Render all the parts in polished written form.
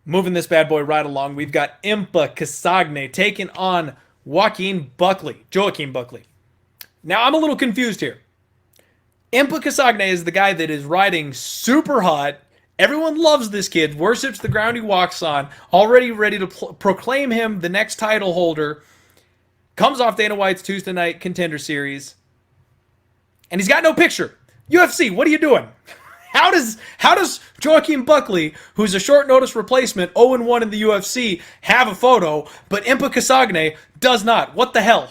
Moving this bad boy right along, we've got Impa Kasanganay taking on Joaquin Buckley. Now, I'm a little confused here. Impa Kasanganay is the guy that is riding super hot. Everyone loves this kid, worships the ground he walks on, already ready to proclaim him the next title holder. Comes off Dana White's Tuesday Night Contender Series, and he's got no picture. UFC, what are you doing? How does Joaquin Buckley, who's a short notice replacement, 0-1 in the UFC, have a photo, but Impa Kasanganay does not? What the hell?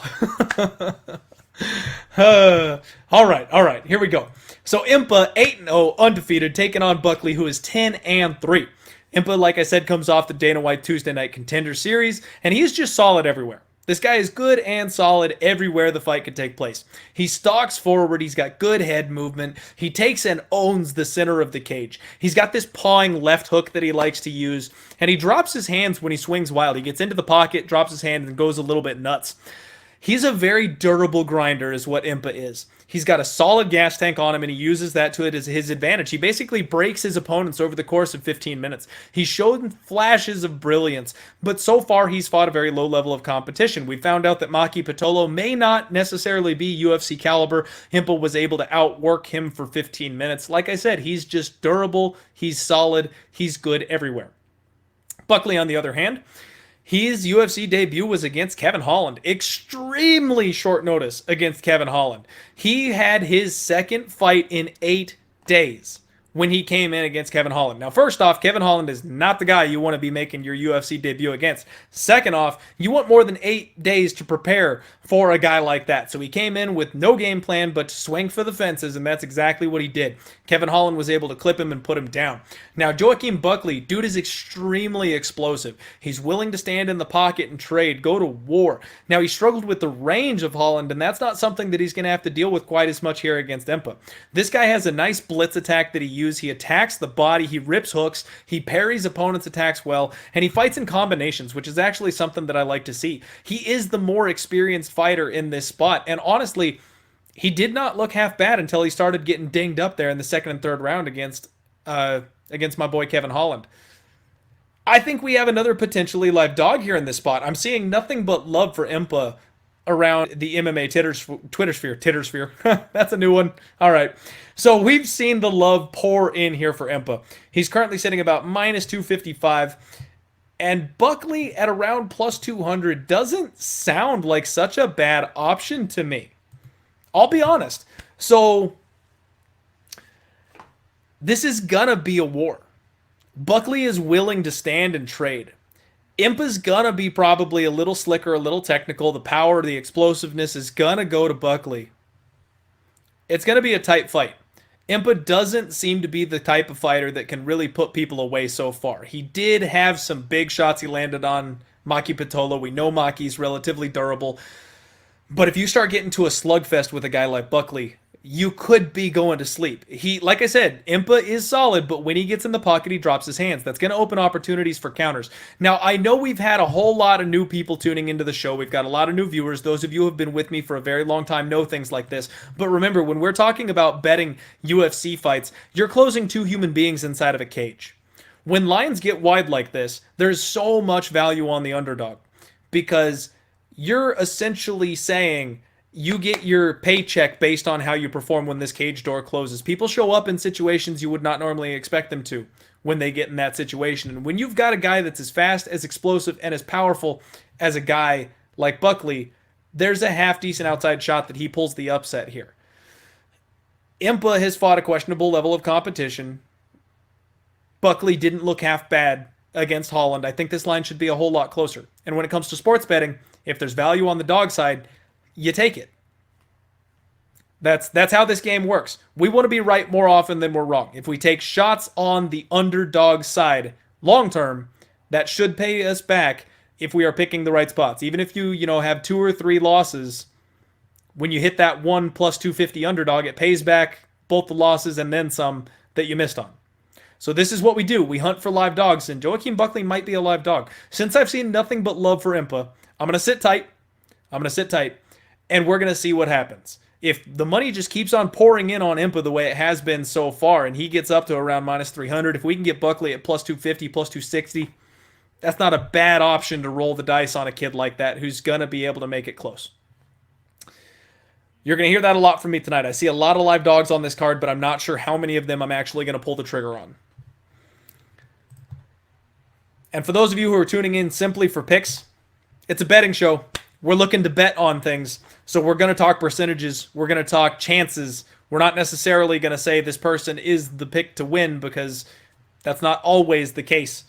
All right, here we go. So Impa 8-0, undefeated, taking on Buckley, who is 10-3. Impa, like I said, comes off the Dana White Tuesday Night Contender Series, and he's just solid everywhere. This guy is good and solid everywhere the fight could take place. He stalks forward. He's got good head movement. He takes and owns the center of the cage. He's got this pawing left hook that he likes to use, and he drops his hands when he swings wild. He gets into the pocket, drops his hand, and goes a little bit nuts. He's a very durable grinder is what Impa is. He's got a solid gas tank on him, and he uses that to his advantage. He basically breaks his opponents over the course of 15 minutes. He's shown flashes of brilliance, but so far he's fought a very low level of competition. We found out that Maki Pitolo may not necessarily be UFC caliber. Impa was able to outwork him for 15 minutes. Like I said, he's just durable, he's solid, he's good everywhere. Buckley, on the other hand, his UFC debut was against Kevin Holland. Extremely short notice against Kevin Holland. He had his second fight in 8 days when he came in against Kevin Holland. Now, first off, Kevin Holland is not the guy you want to be making your UFC debut against. Second off, you want more than 8 days to prepare for a guy like that. So he came in with no game plan but to swing for the fences, and that's exactly what he did. Kevin Holland was able to clip him and put him down. Now, Joaquin Buckley, dude is extremely explosive. He's willing to stand in the pocket and trade, go to war. Now, he struggled with the range of Holland, and that's not something that he's going to have to deal with quite as much here against Impa. This guy has a nice blitz attack that he uses. He attacks the body, he rips hooks, he parries opponents' attacks well, and he fights in combinations, which is actually something that I like to see. He is the more experienced fighter in this spot, and honestly, he did not look half bad until he started getting dinged up there in the second and third round against my boy Kevin Holland. I think we have another potentially live dog here in this spot. I'm seeing nothing but love for Impa around the MMA Twitter sphere. That's a new one. All right. So we've seen the love pour in here for Impa. He's currently sitting about minus 255. And Buckley at around plus 200 doesn't sound like such a bad option to me. I'll be honest. So this is gonna be a war. Buckley is willing to stand and trade. Impa's gonna be probably a little slicker, a little technical. The power, the explosiveness is gonna go to Buckley. It's gonna be a tight fight. Impa doesn't seem to be the type of fighter that can really put people away so far. He did have some big shots he landed on Maki Pitolo. We know Maki's relatively durable. But if you start getting to a slugfest with a guy like Buckley, you could be going to sleep. Like I said, Impa is solid, but when he gets in the pocket, he drops his hands. That's going to open opportunities for counters. Now, I know we've had a whole lot of new people tuning into the show. We've got a lot of new viewers. Those of you who have been with me for a very long time know things like this. But remember, when we're talking about betting UFC fights, you're closing two human beings inside of a cage. When lines get wide like this, there's so much value on the underdog because you're essentially saying you get your paycheck based on how you perform when this cage door closes. People show up in situations you would not normally expect them to when they get in that situation. And when you've got a guy that's as fast, as explosive, and as powerful as a guy like Buckley, there's a half-decent outside shot that he pulls the upset here. Impa has fought a questionable level of competition. Buckley didn't look half bad against Holland. I think this line should be a whole lot closer. And when it comes to sports betting, if there's value on the dog side, you take it. That's how this game works. We want to be right more often than we're wrong. If we take shots on the underdog side long term, that should pay us back if we are picking the right spots. Even if you have 2 or 3 losses, when you hit that 1 plus 250 underdog, it pays back both the losses and then some that you missed on. So this is what we do. We hunt for live dogs, and Joaquin Buckley might be a live dog. Since I've seen nothing but love for Impa, I'm going to sit tight. And we're going to see what happens. If the money just keeps on pouring in on Impa the way it has been so far, and he gets up to around minus 300, if we can get Buckley at plus 250, plus 260, that's not a bad option to roll the dice on a kid like that who's going to be able to make it close. You're going to hear that a lot from me tonight. I see a lot of live dogs on this card, but I'm not sure how many of them I'm actually going to pull the trigger on. And for those of you who are tuning in simply for picks, it's a betting show. We're looking to bet on things. So we're going to talk percentages. We're going to talk chances. We're not necessarily going to say this person is the pick to win, because that's not always the case.